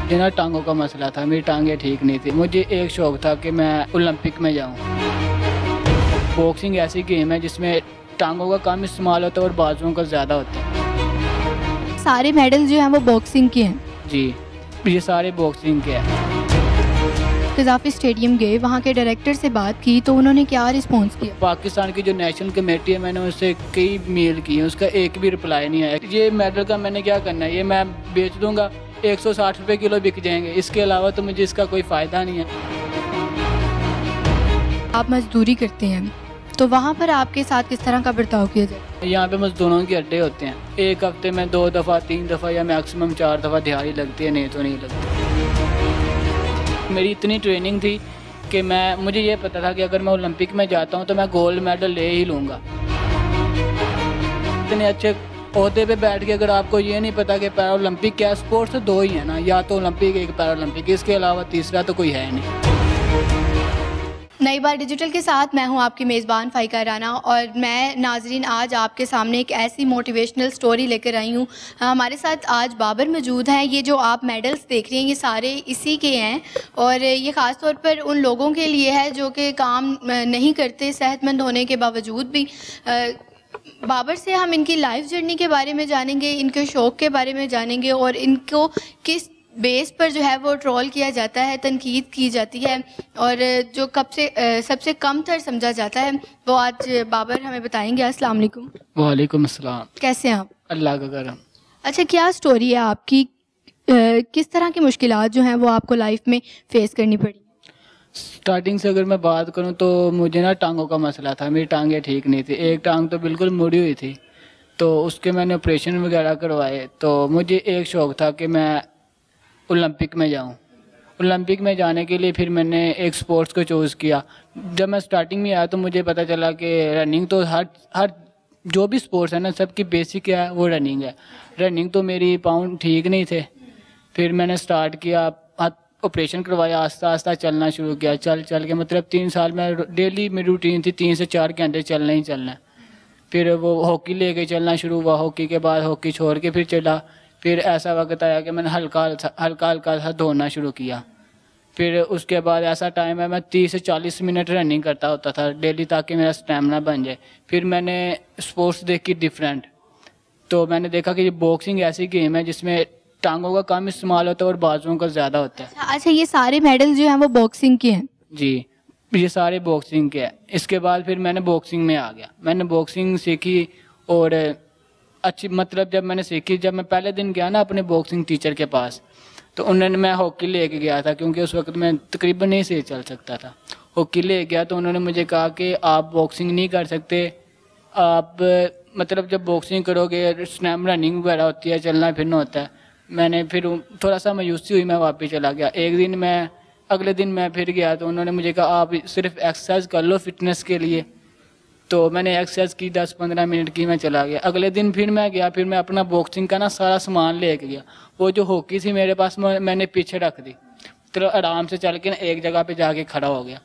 जना टांगों का मसला था, मेरी टांगें ठीक नहीं थी। मुझे एक शौक़ था कि मैं ओलंपिक में जाऊं। बॉक्सिंग ऐसी गेम है जिसमें टांगों का कम इस्तेमाल होता है और बाजुओं का ज़्यादा होता है। सारे मेडल जो हैं वो बॉक्सिंग के हैं? जी, ये सारे बॉक्सिंग के हैं। कज़ाफ़ी स्टेडियम गए, वहाँ के डायरेक्टर से बात की तो उन्होंने क्या रिस्पॉन्स किया? पाकिस्तान की जो नेशनल कमेटी है, मैंने उससे कई मेल की हैं, उसका एक भी रिप्लाई नहीं आया। ये मेडल का मैंने क्या करना है, ये मैं बेच दूंगा, 160 रुपये किलो बिक जाएंगे, इसके अलावा तो मुझे इसका कोई फ़ायदा नहीं है। आप मजदूरी करते हैं तो वहाँ पर आपके साथ किस तरह का बर्ताव किया जाए? यहाँ पे मजदूरों के अड्डे होते हैं, एक हफ्ते में 2 दफ़ा 3 दफ़ा या मैक्सिमम 4 दफ़ा दिहाड़ी लगती है, नहीं तो नहीं लगती। मेरी इतनी ट्रेनिंग थी कि मुझे ये पता था कि अगर मैं ओलंपिक में जाता हूँ तो मैं गोल्ड मेडल ले ही लूँगा। इतने अच्छे ओहदे पे बैठ के अगर आपको ये नहीं पता कि पैरा ओलंपिक क्या, स्पोर्ट्स तो 2 ही है ना, या तो ओलंपिक एक पैरा ओलंपिक, इसके अलावा तीसरा तो कोई है नहीं। नई बार डिजिटल के साथ मैं हूं आपकी मेज़बान फ़ाइका राना, और मैं नाजरीन आज आपके सामने एक ऐसी मोटिवेशनल स्टोरी लेकर आई हूं। हमारे साथ आज बाबर मौजूद हैं। ये जो आप मेडल्स देख रही हैं ये सारे इसी के हैं, और ये ख़ास तौर पर उन लोगों के लिए है जो कि काम नहीं करते सेहतमंद होने के बावजूद भी। बाबर से हम इनकी लाइफ जर्नी के बारे में जानेंगे, इनके शौक़ के बारे में जानेंगे, और इनको किस बेस पर जो है वो ट्रोल किया जाता है, तनकीद की जाती है, और जो सबसे कम तर समझा जाता है वो आज बाबर हमें बताएंगे। अस्सलाम वालेकुम। वालेकुम अस्सलाम। कैसे हैं आप? अल्लाह का करम। अच्छा, क्या स्टोरी है आपकी? किस तरह की मुश्किलात जो हैं वो आपको लाइफ में फ़ेस करनी पड़ी? स्टार्टिंग से अगर मैं बात करूं तो मुझे ना टांगों का मसला था, मेरी टांगें ठीक नहीं थी। एक टांग तो बिल्कुल मुड़ी हुई थी, तो उसके मैंने ऑपरेशन वगैरह करवाए। तो मुझे एक शौक़ था कि मैं ओलंपिक में जाऊं। ओलंपिक में जाने के लिए फिर मैंने एक स्पोर्ट्स को चूज़ किया। जब मैं स्टार्टिंग में आया तो मुझे पता चला कि रनिंग तो हर जो भी स्पोर्ट्स है ना, सबकी बेसिक क्या है, वो रनिंग है। रनिंग तो मेरी पाउंड ठीक नहीं थे। फिर मैंने स्टार्ट किया, ऑपरेशन करवाया, आस्ता आस्ता चलना शुरू किया। चल के मतलब 3 साल में डेली मेरी रूटीन थी 3 से 4 घंटे चलना ही चलना है। फिर वो हॉकी लेके चलना शुरू हुआ, हॉकी के बाद हॉकी छोड़ के फिर चला। फिर ऐसा वक्त आया कि मैंने हल्का सा दौड़ना शुरू किया। फिर उसके बाद ऐसा टाइम है मैं 30 से 40 मिनट रनिंग करता होता था डेली, ताकि मेरा स्टैमिना बन जाए। फिर मैंने स्पोर्ट्स देखी डिफरेंट, तो मैंने देखा कि ये बॉक्सिंग ऐसी गेम है जिसमें टांगों का कम इस्तेमाल होता है और बाजुओं का ज़्यादा होता है। अच्छा, ये सारे मेडल जो हैं वो बॉक्सिंग के हैं? जी, ये सारे बॉक्सिंग के हैं। इसके बाद फिर मैंने बॉक्सिंग में आ गया। मैंने बॉक्सिंग सीखी, और अच्छी मतलब जब मैंने सीखी, जब मैं पहले दिन गया ना अपने बॉक्सिंग टीचर के पास, तो उन्होंने, मैं हॉकी लेके गया था क्योंकि उस वक्त मैं तकरीबन नहीं से चल सकता था। हॉकी ले गया तो उन्होंने मुझे कहा कि आप बॉक्सिंग नहीं कर सकते, आप मतलब जब बॉक्सिंग करोगे स्नैप रनिंग वगैरह होती है, चलना फिरना होता है। मैंने फिर थोड़ा सा मायूसी हुई, मैं वापस चला गया। अगले दिन मैं फिर गया तो उन्होंने मुझे कहा आप सिर्फ एक्सरसाइज कर लो फिटनेस के लिए। तो मैंने एक्सरसाइज की 10-15 मिनट की, मैं चला गया। अगले दिन फिर मैं गया, फिर मैं अपना बॉक्सिंग का ना सारा सामान लेके गया। वो जो हॉकी थी मेरे पास मैंने पीछे रख दी, तो आराम से चल के ना एक जगह पे जाके खड़ा हो गया,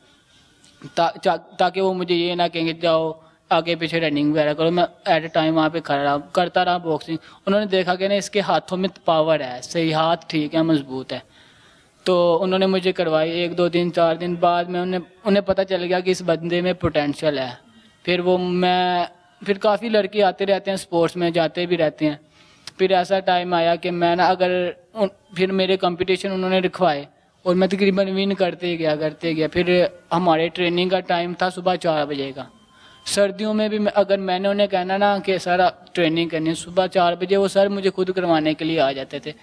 ताकि वो मुझे ये ना कहेंगे जाओ आगे पीछे रनिंग वगैरह करो। मैं एट ए टाइम वहाँ पे खड़ा करता रहा बॉक्सिंग। उन्होंने देखा कि ना इसके हाथों में पावर है, सही हाथ ठीक है, मजबूत है, तो उन्होंने मुझे करवाई। 1 2 दिन 4 दिन बाद में उन्हें पता चल गया कि इस बंदे में पोटेंशियल है। फिर काफ़ी लड़के आते रहते हैं स्पोर्ट्स में, जाते भी रहते हैं। फिर ऐसा टाइम आया कि मैं ना फिर मेरे कंपटीशन उन्होंने रखवाए, और मैं तकरीबन विन करते गया। फिर हमारे ट्रेनिंग का टाइम था सुबह 4 बजे का। सर्दियों में भी अगर मैंने उन्हें कहना ना कि सर ट्रेनिंग करनी है सुबह 4 बजे, वो सर मुझे खुद करवाने के लिए आ जाते थे।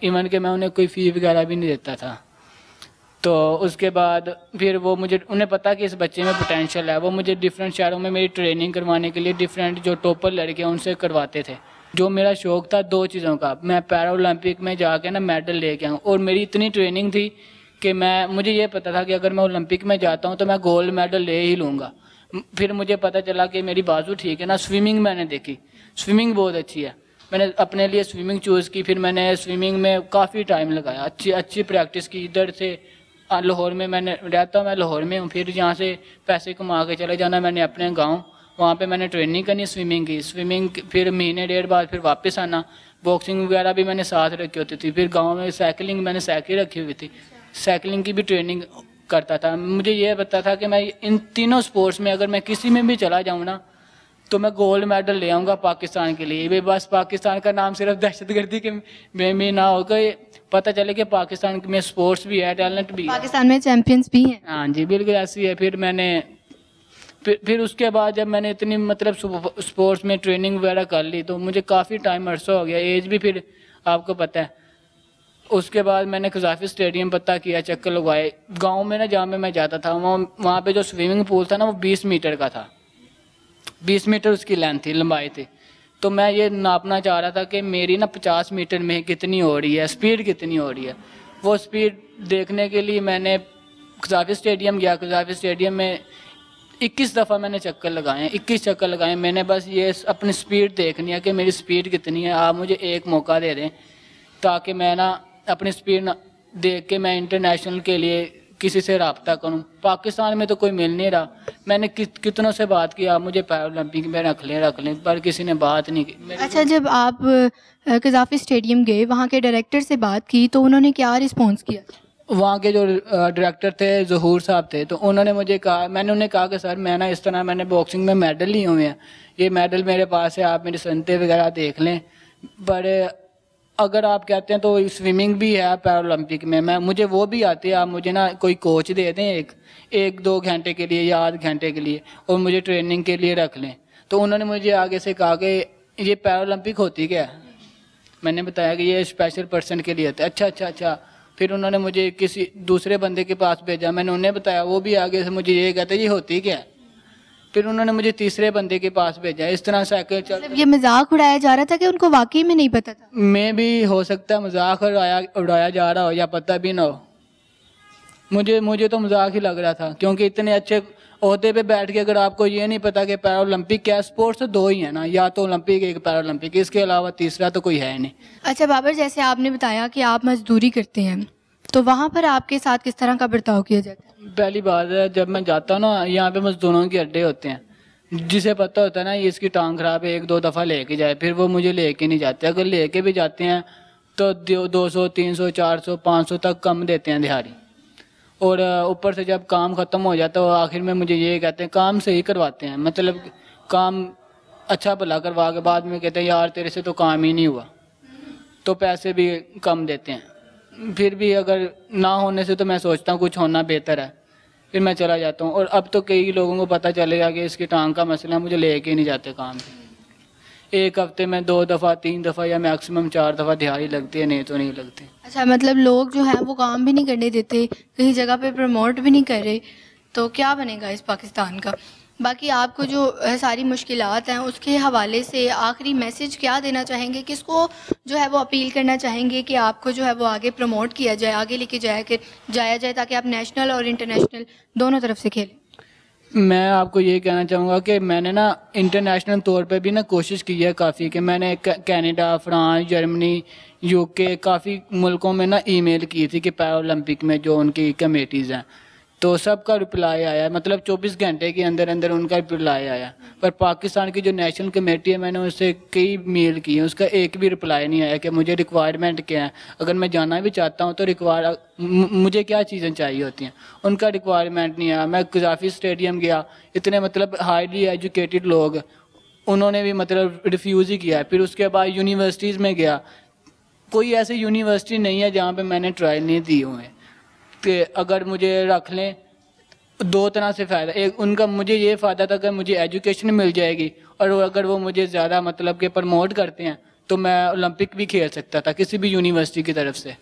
इवन कि मैं उन्हें कोई फ़ी वगैरह भी नहीं देता था। तो उसके बाद फिर उन्हें पता कि इस बच्चे में पोटेंशियल है। वो मुझे डिफरेंट शहरों में मेरी ट्रेनिंग करवाने के लिए डिफरेंट जो टॉपर लड़के हैं उनसे करवाते थे। जो मेरा शौक़ था 2 चीज़ों का, मैं पैरा ओलंपिक में जाके ना मेडल लेके आऊँ, और मेरी इतनी ट्रेनिंग थी कि मुझे ये पता था कि अगर मैं ओलंपिक में जाता हूँ तो मैं गोल्ड मेडल ले ही लूँगा। फिर मुझे पता चला कि मेरी बाजू ठीक है ना। स्विमिंग मैंने देखी, स्विमिंग बहुत अच्छी है, मैंने अपने लिए स्विमिंग चूज़ की। फिर मैंने स्विमिंग में काफ़ी टाइम लगाया, अच्छी प्रैक्टिस की। इधर से लाहौर में मैंने रहता हूँ, मैं लाहौर में हूँ। फिर यहाँ से पैसे कमा के चले जाना मैंने अपने गांव, वहाँ पे मैंने ट्रेनिंग करनी स्विमिंग की। फिर महीने 1.5 बाद फिर वापस आना। बॉक्सिंग वगैरह भी मैंने साथ रखी होती थी। फिर गांव में साइकिलिंग, मैंने साइकिल रखी हुई थी, साइकिलिंग की भी ट्रेनिंग करता था। मुझे ये पता था कि मैं इन तीनों स्पोर्ट्स में अगर मैं किसी में भी चला जाऊँ ना तो मैं गोल्ड मेडल ले आऊँगा पाकिस्तान के लिए। वे बस पाकिस्तान का नाम सिर्फ दहशतगर्दी के में ना होकर पता चले कि पाकिस्तान में स्पोर्ट्स भी है, टैलेंट भी है, पाकिस्तान में चैंपियंस भी हैं। हाँ जी, बिल्कुल ऐसी है। फिर मैंने फिर उसके बाद जब मैंने इतनी मतलब स्पोर्ट्स में ट्रेनिंग वगैरह कर ली तो मुझे काफ़ी टाइम अरसा हो गया, एज भी फिर आपको पता है। उसके बाद मैंने कज़ाफी स्टेडियम पता किया, चक्कर लगवाए गांव में ना, जहाँ पे मैं जाता था वहाँ पे जो स्विमिंग पूल था ना वो 20 मीटर का था, 20 मीटर उसकी लेंथ थी, लंबाई थी। तो मैं ये नापना चाह रहा था कि मेरी ना 50 मीटर में कितनी हो रही है, स्पीड कितनी हो रही है। वो स्पीड देखने के लिए मैंने कज़ाफी स्टेडियम गया। कज़ाफी स्टेडियम में 21 दफ़ा मैंने चक्कर लगाए, 21 चक्कर लगाए। मैंने बस ये अपनी स्पीड देखनी है कि मेरी स्पीड कितनी है, आप मुझे एक मौका दे दें ताकि मैं ना अपनी स्पीड देख के मैं इंटरनेशनल के लिए किसी से रब्ता करूं। पाकिस्तान में तो कोई मिल नहीं रहा। मैंने कितनों से बात की, आप मुझे पैरालंपिक में रख लें, पर किसी ने बात नहीं की। अच्छा, जब आप कज़ाफी स्टेडियम गए, वहाँ के डायरेक्टर से बात की तो उन्होंने क्या रिस्पॉन्स किया? वहाँ के जो डायरेक्टर थे, ज़हूर साहब थे, तो उन्होंने मुझे कहा, मैंने उन्हें कहा कि सर मैं ना इस तरह मैंने बॉक्सिंग में मेडल लिए हुए हैं, ये मेडल मेरे पास है, आप मेरी सनते वगैरह देख लें, पर अगर आप कहते हैं तो स्विमिंग भी है पैरालंपिक में, मुझे वो भी आती है, आप मुझे ना कोई कोच दे दें एक 2 घंटे के लिए या आध घंटे के लिए और मुझे ट्रेनिंग के लिए रख लें। तो उन्होंने मुझे आगे से कहा कि ये पैरालंपिक होती क्या है। मैंने बताया कि ये स्पेशल पर्सन के लिए होता है। अच्छा। फिर उन्होंने मुझे किसी दूसरे बंदे के पास भेजा, मैंने उन्हें बताया, वो भी आगे से मुझे ये कहते ये होती क्या है। फिर उन्होंने मुझे तीसरे बंदे के पास भेजा। इस तरह साइकिल चल, मतलब ये मजाक उड़ाया जा रहा था कि उनको वाकई में नहीं पता था? मैं भी हो सकता है मजाक उड़ाया जा रहा हो या पता भी ना हो। मुझे तो मजाक ही लग रहा था, क्योंकि इतने अच्छे ओहदे पे बैठ के अगर आपको ये नहीं पता कि पैरालंपिक क्या, स्पोर्ट्स तो 2 ही है ना, या तो ओलंपिक एक पैरालंपिक, इसके अलावा तीसरा तो कोई है नहीं। अच्छा बाबर, जैसे आपने बताया कि आप मजदूरी करते हैं, तो वहाँ पर आपके साथ किस तरह का बर्ताव किया जाता है? पहली बात है, जब मैं जाता हूँ ना, यहाँ पे मजदूरों के अड्डे होते हैं, जिसे पता होता है ना ये इसकी टांग खराब है, 1-2 दफ़ा लेके जाए, फिर वो मुझे लेके नहीं जाते। अगर लेके भी जाते हैं तो 200, 300, 400, 500 तक कम देते हैं दिहाड़ी। और ऊपर से जब काम ख़त्म हो जाता है आखिर में मुझे ये कहते हैं काम सही करवाते हैं, मतलब काम अच्छा भला करवा के बाद में कहते हैं यार तेरे से तो काम ही नहीं हुआ, तो पैसे भी कम देते हैं। फिर भी अगर ना होने से तो मैं सोचता हूँ कुछ होना बेहतर है, फिर मैं चला जाता हूँ। और अब तो कई लोगों को पता चलेगा कि इसकी टांग का मसला, मुझे लेके ही नहीं जाते काम पे। एक हफ्ते में 2 दफ़ा 3 दफ़ा या मैक्सिमम 4 दफ़ा दिहाड़ी लगती है, नहीं तो नहीं लगती। अच्छा, मतलब लोग जो हैं वो काम भी नहीं करने देते, कहीं जगह पे प्रमोट भी नहीं कर रहे, तो क्या बनेगा इस पाकिस्तान का? बाकी आपको जो सारी मुश्किलात हैं उसके हवाले से आखिरी मैसेज क्या देना चाहेंगे, किसको जो है वो अपील करना चाहेंगे कि आपको जो है वो आगे प्रमोट किया जाए, आगे लेके जाया जाए ताकि आप नेशनल और इंटरनेशनल दोनों तरफ से खेलें? मैं आपको ये कहना चाहूँगा कि मैंने ना इंटरनेशनल तौर पे भी ना कोशिश की है काफ़ी, कि मैंने कनाडा, फ्रांस, जर्मनी, यूके, काफ़ी मुल्कों में ना ईमेल की थी कि पैरालंपिक में जो उनकी कमेटीज़ हैं, तो सबका रिप्लाई आया, मतलब 24 घंटे के अंदर अंदर उनका रिप्लाई आया। पर पाकिस्तान की जो नेशनल कमेटी है, मैंने उससे कई मेल की है, उसका एक भी रिप्लाई नहीं आया कि मुझे रिक्वायरमेंट क्या है, अगर मैं जाना भी चाहता हूँ तो मुझे क्या चीज़ें चाहिए होती हैं, उनका रिक्वायरमेंट नहीं आया। मैं कज़ाफी स्टेडियम गया, इतने मतलब हाईली एजुकेटेड लोग, उन्होंने भी मतलब रिफ्यूज़ ही किया। फिर उसके बाद यूनिवर्सिटीज़ में गया, कोई ऐसी यूनिवर्सिटी नहीं है जहाँ पर मैंने ट्रायल नहीं दी हुए हैं कि अगर मुझे रख लें। 2 तरह से फ़ायदा, एक उनका मुझे ये फ़ायदा था कि मुझे एजुकेशन मिल जाएगी, और अगर वो मुझे ज़्यादा मतलब कि प्रमोट करते हैं तो मैं ओलंपिक भी खेल सकता था किसी भी यूनिवर्सिटी की तरफ से।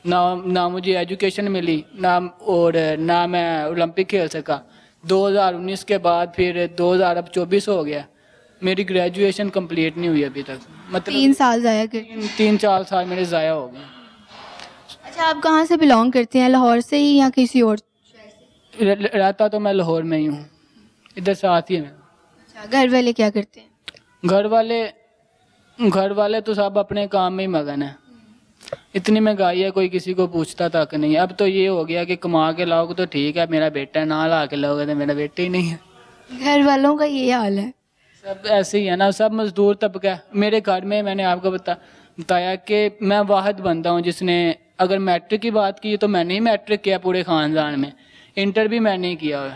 ना मुझे एजुकेशन मिली ना मैं ओलंपिक खेल सका। 2019 के बाद फिर 2024 हो गया, मेरी ग्रेजुएशन कंप्लीट नहीं हुई अभी तक, मतलब 3 साल ज़ाया कर 3-4 साल मेरे ज़ाया हो गए। अच्छा, आप कहाँ से बिलोंग करते हैं, लाहौर से ही या किसी और? रहता तो मैं लाहौर में ही हूँ, इधर साथ ही है। अच्छा, घर वाले क्या करते हैं? घर वाले तो सब अपने काम में ही मगन है। इतनी महंगाई है, कोई किसी को पूछता तक नहीं। अब तो ये हो गया कि कमा के लाओगे तो ठीक है, मेरा बेटा है, ना ला के लाओगे तो मेरा बेटा ही नहीं है। घर वालों का ये हाल है, सब ऐसे ही है ना, सब मजदूर तबका है। मेरे घर में मैंने आपको بتایا کہ میں واحد بندہ ہوں جس نے، اگر میٹرک کی بات کی تو میں نے ہی میٹرک کیا پورے خاندان میں، انٹر بھی میں نے کیا ہوا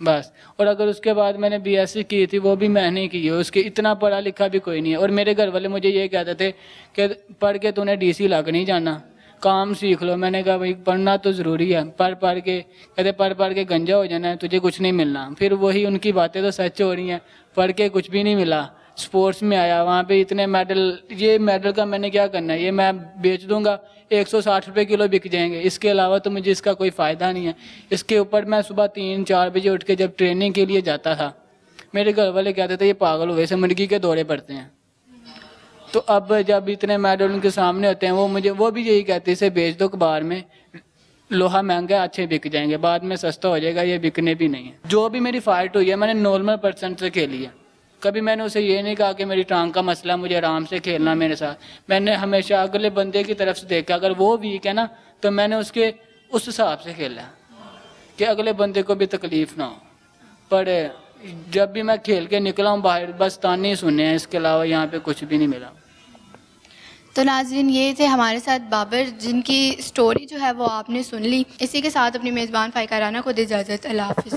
بس، اور اگر اس کے بعد میں نے بی ایس سی کی تھی وہ بھی میں نے کی ہے، اس کے اتنا پڑھا لکھا بھی کوئی نہیں ہے. اور میرے گھر والے مجھے یہ کہتے تھے کہ پڑھ کے تو نے ڈی سی لگ نہیں جانا، کام سیکھ لو. میں نے کہا بھائی پڑھنا تو ضروری ہے، پڑھ کے کہتے پڑھ کے گنجا ہو جانا ہے، تجھے کچھ نہیں ملنا. پھر وہی ان کی باتیں تو سچ ہو رہی ہیں، پڑھ کے کچھ بھی نہیں ملا. اسپورٹس میں آیا، وہاں پہ اتنے میڈل، یہ میڈل کا میں نے کیا کرنا ہے، یہ میں بیچ دوں گا 160 روپے کلو بک جائیں گے، اس کے علاوہ تو مجھے اس کا کوئی فائدہ نہیں ہے. اس کے اوپر میں صبح 3-4 بجے اٹھ کے جب ٹریننگ کے لیے جاتا تھا، میرے گھر والے کہتے تھے یہ پاگل ہوئے سے مرغی کے دورے پڑتے ہیں. تو اب جب اتنے میڈل ان کے سامنے ہوتے ہیں، وہ بھی یہی کہتے ہیں اسے بیچ دو کبار میں، لوہا مہنگا ہے، اچھے بک جائیں گے، بعد میں سستا ہو جائے گا، یہ بکنے بھی نہیں ہے. جو بھی میری فائٹ ہوئی ہے میں نے نارمل پرسن سے کھیلی ہے، کبھی میں نے اسے یہ نہیں کہا کہ میری ٹانگ کا مسئلہ، مجھے آرام سے کھیلنا میرے ساتھ. میں نے ہمیشہ اگلے بندے کی طرف سے دیکھا، اگر وہ ویک ہے نا تو میں نے اس حساب سے کھیلا کہ اگلے بندے کو بھی تکلیف نہ ہو. پر جب بھی میں کھیل کے نکلا ہوں باہر، بس تانے ہی سنے ہیں، اس کے علاوہ یہاں پہ کچھ بھی نہیں ملا. تو ناظرین یہ تھے ہمارے ساتھ بابر، جن کی سٹوری جو ہے وہ آپ نے سن لی. اسی کے ساتھ اپنی میزبان فائقہ رانا کو دے اجازت. اللہ حافظ.